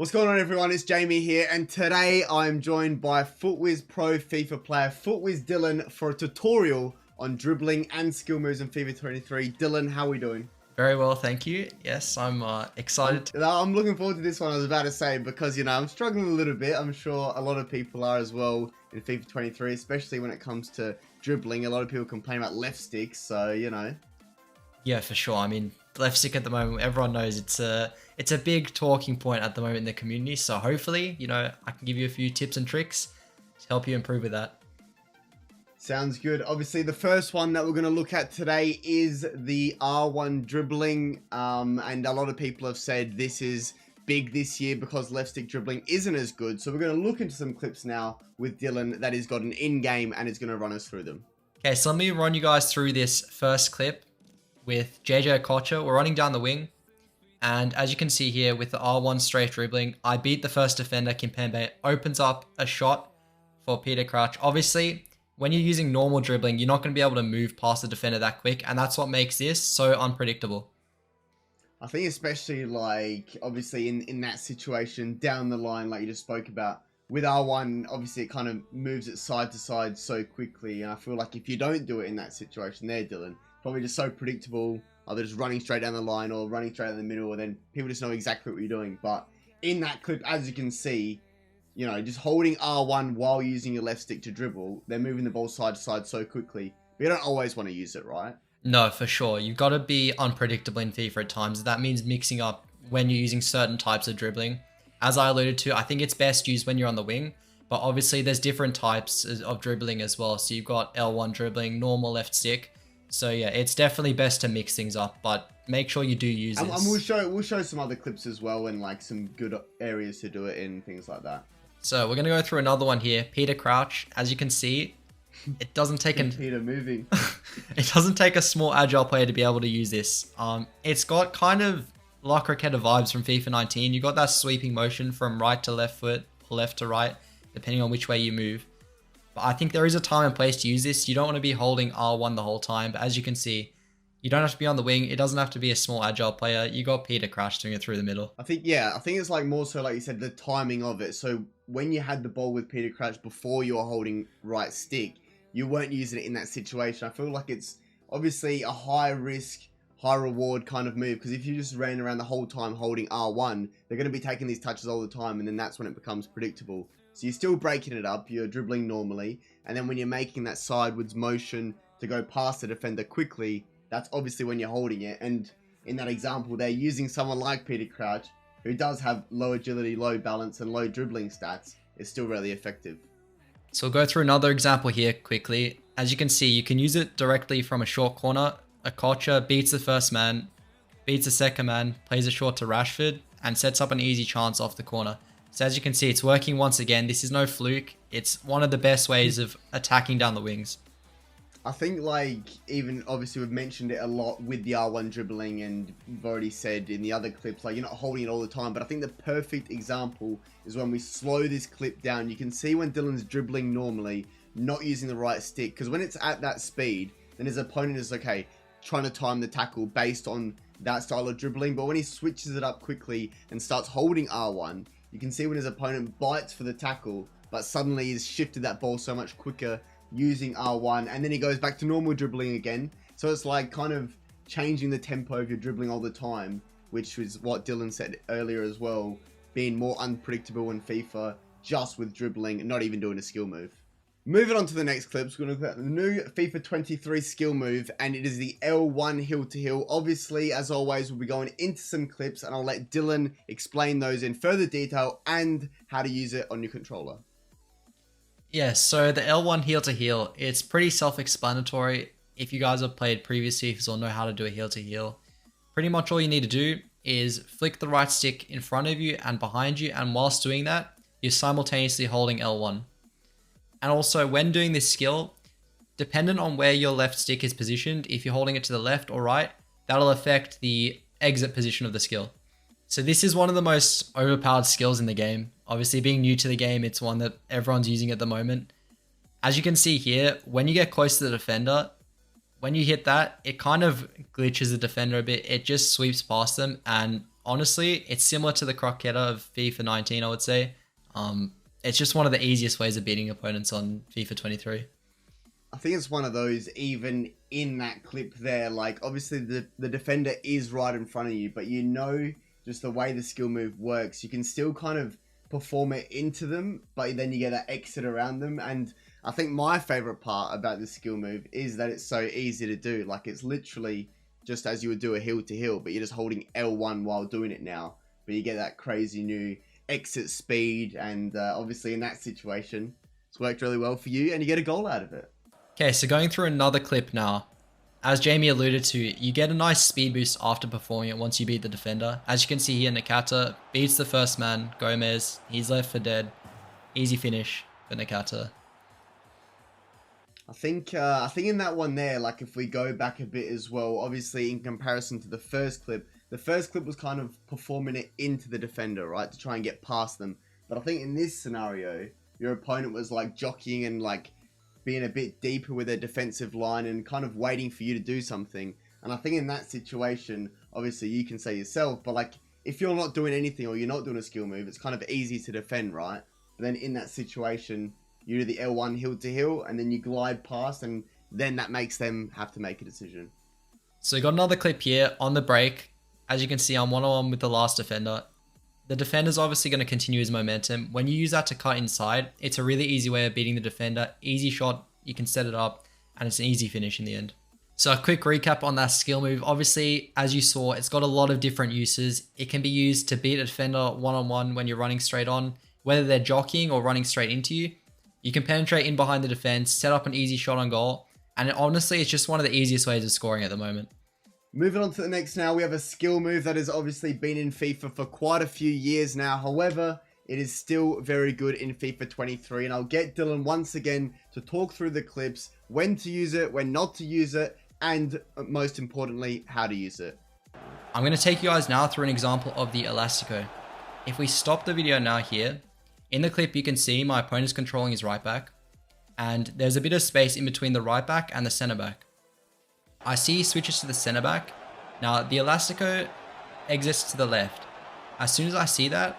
What's going on, everyone? It's Jamie here, and today I'm joined by FUTWIZ Pro FIFA player FUTWIZ Dylan for a tutorial on dribbling and skill moves in FIFA 23. Dylan, how are we doing? Very well, thank you. Yes, I'm excited. I'm looking forward to this one. I was about to say, because I'm struggling a little bit. I'm sure a lot of people are as well in FIFA 23, especially when it comes to dribbling. A lot of people complain about left sticks, so Yeah, for sure. I mean, left stick at the moment, everyone knows it's a big talking point at the moment in the community. So hopefully, I can give you a few tips and tricks to help you improve with that. Sounds good. Obviously, the first one that we're going to look at today is the R1 dribbling. And a lot of people have said this is big this year because left stick dribbling isn't as good. So we're going to look into some clips now with Dylan that has got an in-game and is going to run us through them. Okay, so let me run you guys through this first clip with Okocha. We're running down the wing. And as you can see here with the R1 straight dribbling, I beat the first defender, Kimpembe. Opens up a shot for Peter Crouch. Obviously, when you're using normal dribbling, you're not going to be able to move past the defender that quick. And that's what makes this so unpredictable. I think especially obviously in that situation down the line, like you just spoke about, with R1, obviously it kind of moves it side to side so quickly. And I feel like if you don't do it in that situation there, Dylan, probably just so predictable, either just running straight down the line or running straight in the middle, and then people just know exactly what you're doing. But in that clip, as you can see, just holding R1 while using your left stick to dribble, they're moving the ball side to side so quickly. But you don't always want to use it, right? No, for sure. You've got to be unpredictable in FIFA at times. That means mixing up when you're using certain types of dribbling. As I alluded to, I think it's best used when you're on the wing. But obviously, there's different types of dribbling as well. So you've got L1 dribbling, normal left stick. So yeah, it's definitely best to mix things up, but make sure you do use this. And we'll show some other clips as well, and some good areas to do it in, things like that. So we're gonna go through another one here. Peter Crouch, as you can see, it doesn't take Peter moving. It doesn't take a small agile player to be able to use this. It's got kind of La Croqueta vibes from FIFA 19. You got that sweeping motion from right to left foot or left to right, depending on which way you move. But I think there is a time and place to use this. You don't want to be holding R1 the whole time. But as you can see, you don't have to be on the wing. It doesn't have to be a small agile player. You got Peter Crouch doing it through the middle. I think it's more so, like you said, the timing of it. So when you had the ball with Peter Crouch before you were holding right stick, you weren't using it in that situation. I feel like it's obviously a high risk, high reward kind of move, because if you just ran around the whole time holding R1, they're going to be taking these touches all the time, and then that's when it becomes predictable. So you're still breaking it up, you're dribbling normally, and then when you're making that sideways motion to go past the defender quickly, that's obviously when you're holding it. And in that example, they're using someone like Peter Crouch, who does have low agility, low balance, and low dribbling stats. It's still really effective. So we'll go through another example here quickly. As you can see, you can use it directly from a short corner. Okocha beats the first man, beats the second man, plays it short to Rashford, and sets up an easy chance off the corner. So as you can see, it's working once again. This is no fluke. It's one of the best ways of attacking down the wings. I think even obviously we've mentioned it a lot with the R1 dribbling, and we've already said in the other clips, you're not holding it all the time. But I think the perfect example is when we slow this clip down. You can see when Dylan's dribbling normally, not using the right stick, because when it's at that speed, then his opponent is trying to time the tackle based on that style of dribbling. But when he switches it up quickly and starts holding R1, you can see when his opponent bites for the tackle, but suddenly he's shifted that ball so much quicker using R1, and then he goes back to normal dribbling again. So it's kind of changing the tempo of your dribbling all the time, which is what Dylan said earlier as well, being more unpredictable in FIFA just with dribbling and not even doing a skill move. Moving on to the next clips, we're going to look at the new FIFA 23 skill move, and it is the L1 heel to heel. Obviously, as always, we'll be going into some clips, and I'll let Dylan explain those in further detail and how to use it on your controller. Yeah, so the L1 heel to heel, it's pretty self-explanatory. If you guys have played previous FIFAs or know how to do a heel to heel, pretty much all you need to do is flick the right stick in front of you and behind you, and whilst doing that, you're simultaneously holding L1. And also, when doing this skill, dependent on where your left stick is positioned, if you're holding it to the left or right, that'll affect the exit position of the skill. So this is one of the most overpowered skills in the game. Obviously, being new to the game, it's one that everyone's using at the moment. As you can see here, when you get close to the defender, when you hit that, it kind of glitches the defender a bit. It just sweeps past them, and Honestly, it's similar to the croqueta of FIFA 19, I would say. It's just one of the easiest ways of beating opponents on FIFA 23. I think it's one of those, even in that clip there, like obviously the defender is right in front of you, but you know just the way the skill move works, you can still kind of perform it into them, but then you get that exit around them. And I think my favorite part about this skill move is that it's so easy to do. Like it's literally just as you would do a heel to heel, but you're just holding L1 while doing it now. But you get that crazy new exit speed, and obviously in that situation, it's worked really well for you, and you get a goal out of it. Okay, so going through another clip now. As Jamie alluded to, you get a nice speed boost after performing it once you beat the defender. As you can see here, Nakata beats the first man, Gomez. He's left for dead. Easy finish for Nakata. I think in that one there, like if we go back a bit as well, obviously in comparison to the first clip was kind of performing it into the defender, right, to try and get past them. But I think in this scenario, your opponent was like jockeying and like being a bit deeper with their defensive line and kind of waiting for you to do something. And I think in that situation, obviously you can say yourself, but like if you're not doing anything or you're not doing a skill move, it's kind of easy to defend, right? But then in that situation, you do the L1 heel to heel and then you glide past, and then that makes them have to make a decision. So we got another clip here on the break. As you can see, I'm one-on-one with the last defender. The defender's obviously going to continue his momentum. When you use that to cut inside, it's a really easy way of beating the defender. Easy shot, you can set it up, and it's an easy finish in the end. So a quick recap on that skill move. Obviously, as you saw, it's got a lot of different uses. It can be used to beat a defender one-on-one when you're running straight on, whether they're jockeying or running straight into you. You can penetrate in behind the defense, set up an easy shot on goal, and honestly, it's just one of the easiest ways of scoring at the moment. Moving on to the next now, we have a skill move that has obviously been in FIFA for quite a few years now. However, it is still very good in FIFA 23. And I'll get Dylan once again to talk through the clips, when to use it, when not to use it, and most importantly, how to use it. I'm going to take you guys now through an example of the Elastico. If we stop the video now here, in the clip you can see my opponent's controlling his right back, and there's a bit of space in between the right back and the center back. I see he switches to the center back. Now the Elastico exits to the left. As soon as I see that,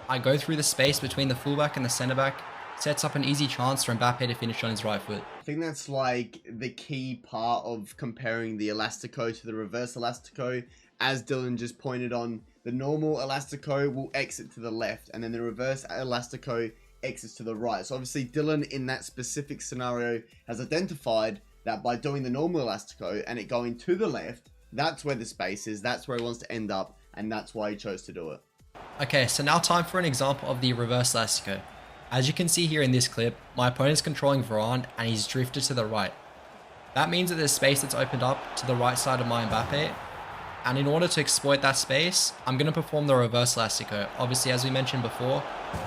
I go through the space between the fullback and the center back, sets up an easy chance for Mbappe to finish on his right foot. I think that's like the key part of comparing the Elastico to the reverse Elastico. As Dylan just pointed on, the normal Elastico will exit to the left, and then the reverse Elastico exits to the right. So obviously Dylan in that specific scenario has identified that by doing the normal Elastico and it going to the left, that's where the space is, that's where he wants to end up, and that's why he chose to do it. Okay, so now time for an example of the reverse Elastico. As you can see here in this clip, my opponent's controlling Varane and he's drifted to the right. That means that there's space that's opened up to the right side of my Mbappe, and in order to exploit that space, I'm going to perform the reverse Elastico. Obviously, as we mentioned before,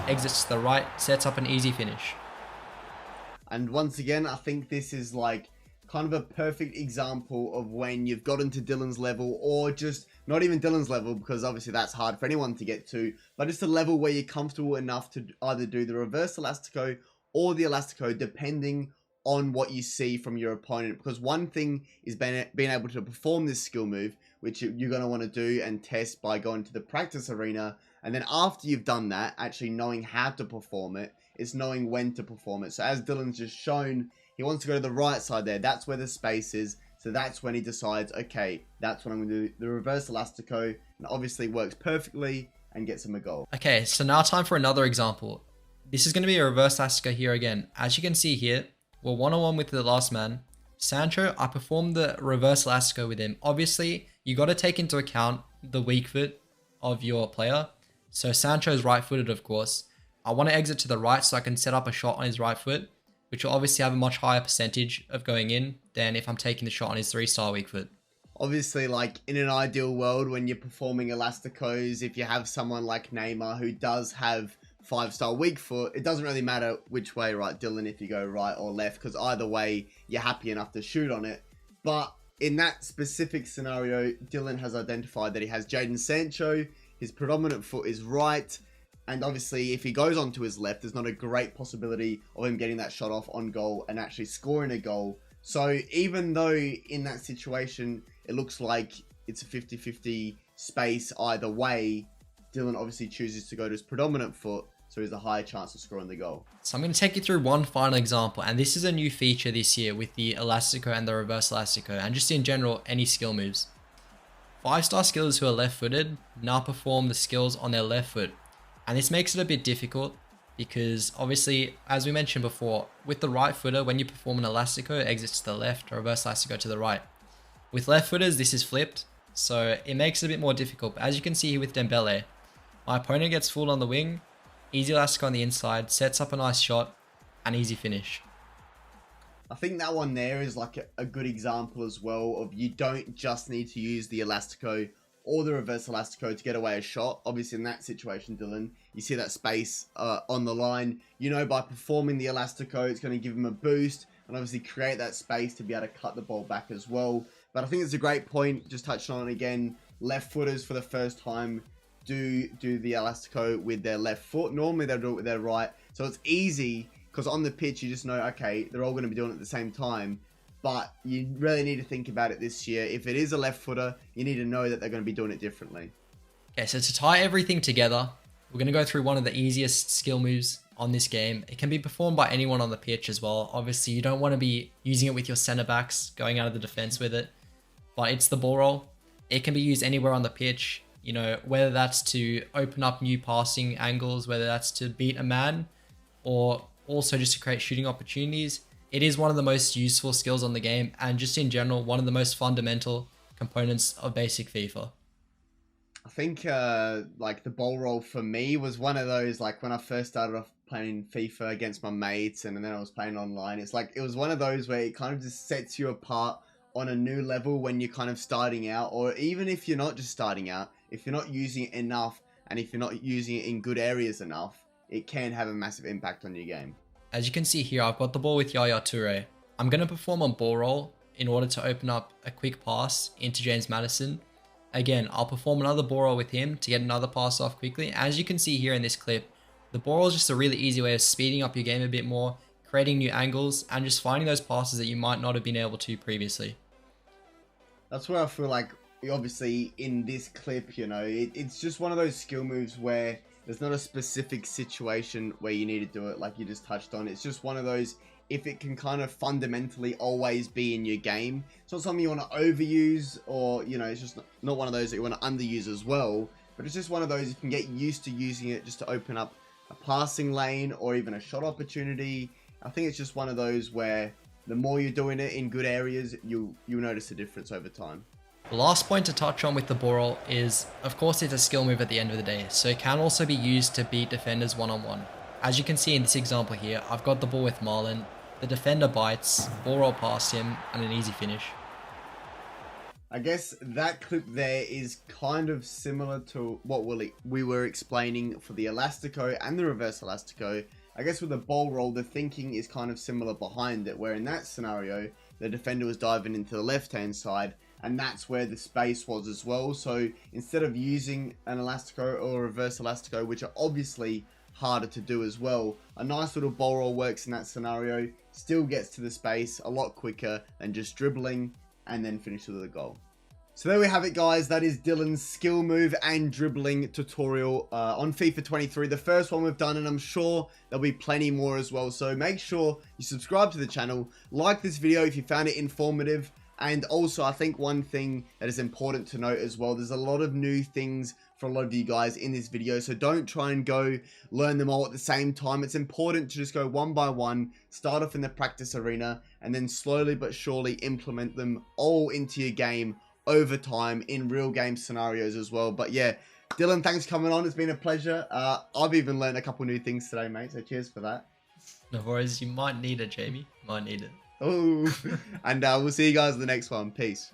exits to the right, sets up an easy finish. And once again, I think this is like kind of a perfect example of when you've gotten to Dylan's level, or just not even Dylan's level, because obviously that's hard for anyone to get to, but it's a level where you're comfortable enough to either do the reverse Elastico or the Elastico, depending on what you see from your opponent. Because one thing is being able to perform this skill move, which you're going to want to do and test by going to the practice arena, and then after you've done that, actually knowing how to perform it, it's knowing when to perform it. So as Dylan's just shown, he wants to go to the right side there. That's where the space is. So that's when he decides, okay, that's when I'm going to do the reverse Elastico. And obviously works perfectly and gets him a goal. Okay, so now time for another example. This is going to be a reverse Elastico here again. As you can see here, we're one-on-one with the last man. Sancho, I performed the reverse Elastico with him. Obviously, you got to take into account the weak foot of your player. So Sancho's right-footed, of course. I want to exit to the right so I can set up a shot on his right foot, which will obviously have a much higher percentage of going in than if I'm taking the shot on his 3-star weak foot. Obviously, like in an ideal world, when you're performing Elasticos, if you have someone like Neymar who does have 5-star weak foot, it doesn't really matter which way, right, Dylan, if you go right or left, because either way, you're happy enough to shoot on it. But in that specific scenario, Dylan has identified that he has Jadon Sancho, his predominant foot is right, and obviously if he goes onto his left, there's not a great possibility of him getting that shot off on goal and actually scoring a goal. So even though in that situation, it looks like it's a 50-50 space either way, Dylan obviously chooses to go to his predominant foot, so he has a higher chance of scoring the goal. So I'm going to take you through one final example, and this is a new feature this year with the Elastico and the reverse Elastico, and just in general, any skill moves. 5-star skillers who are left-footed now perform the skills on their left foot, and this makes it a bit difficult because obviously, as we mentioned before, with the right footer, when you perform an Elastico, it exits to the left, or reverse Elastico to the right. With left footers, this is flipped, so it makes it a bit more difficult. But as you can see here with Dembele, my opponent gets fooled on the wing, easy Elastico on the inside, sets up a nice shot, and easy finish. I think that one there is like a good example as well of you don't just need to use the Elastico or the reverse Elastico to get away a shot. Obviously in that situation, Dylan, you see that space on the line. You know, by performing the Elastico, it's going to give him a boost and obviously create that space to be able to cut the ball back as well. But I think it's a great point, just touching on it again. Left footers for the first time do the Elastico with their left foot. Normally they'll do it with their right. So it's easy because on the pitch you just know, okay, they're all going to be doing it at the same time. But you really need to think about it this year. If it is a left footer, you need to know that they're going to be doing it differently. Okay, so to tie everything together, we're going to go through one of the easiest skill moves on this game. It can be performed by anyone on the pitch as well. Obviously, you don't want to be using it with your center backs, going out of the defense with it. But it's the ball roll. It can be used anywhere on the pitch. You know, whether that's to open up new passing angles, whether that's to beat a man, or also just to create shooting opportunities. It is one of the most useful skills on the game, and just in general, one of the most fundamental components of basic FIFA. I think like the ball roll for me was one of those, like when I first started off playing FIFA against my mates and then I was playing online, it's like it was one of those where it kind of just sets you apart on a new level when you're kind of starting out, or even if you're not just starting out, if you're not using it enough and if you're not using it in good areas enough, it can have a massive impact on your game. As you can see here, I've got the ball with Yaya Toure. I'm going to perform a ball roll in order to open up a quick pass into James Maddison. Again, I'll perform another ball roll with him to get another pass off quickly. As you can see here in this clip, the ball roll is just a really easy way of speeding up your game a bit more, creating new angles, and just finding those passes that you might not have been able to previously. That's where I feel like, obviously, in this clip, you know, it's just one of those skill moves where there's not a specific situation where you need to do it like you just touched on. It's just one of those, if it can kind of fundamentally always be in your game. It's not something you want to overuse, or, you know, it's just not one of those that you want to underuse as well. But it's just one of those you can get used to using it just to open up a passing lane or even a shot opportunity. I think it's just one of those where the more you're doing it in good areas, you'll notice a difference over time. The last point to touch on with the ball roll is, of course, it's a skill move at the end of the day, so it can also be used to beat defenders one-on-one. As you can see in this example here, I've got the ball with Marlon, the defender bites, ball roll past him, and an easy finish. I guess that clip there is kind of similar to what we were explaining for the Elastico and the reverse Elastico. I guess with the ball roll, the thinking is kind of similar behind it, where in that scenario, the defender was diving into the left-hand side, and that's where the space was as well. So instead of using an Elastico or a reverse Elastico, which are obviously harder to do as well, a nice little ball roll works in that scenario, still gets to the space a lot quicker than just dribbling and then finishes with a goal. So there we have it, guys. That is Dylan's skill move and dribbling tutorial on FIFA 23. The first one we've done, and I'm sure there'll be plenty more as well. So make sure you subscribe to the channel, like this video if you found it informative. And also, I think one thing that is important to note as well, there's a lot of new things for a lot of you guys in this video. So don't try and go learn them all at the same time. It's important to just go one by one, start off in the practice arena, and then slowly but surely implement them all into your game over time in real game scenarios as well. But yeah, Dylan, thanks for coming on. It's been a pleasure. I've even learned a couple new things today, mate. So cheers for that. No worries. You might need it, Jamie. You might need it. Oh, and we'll see you guys in the next one. Peace.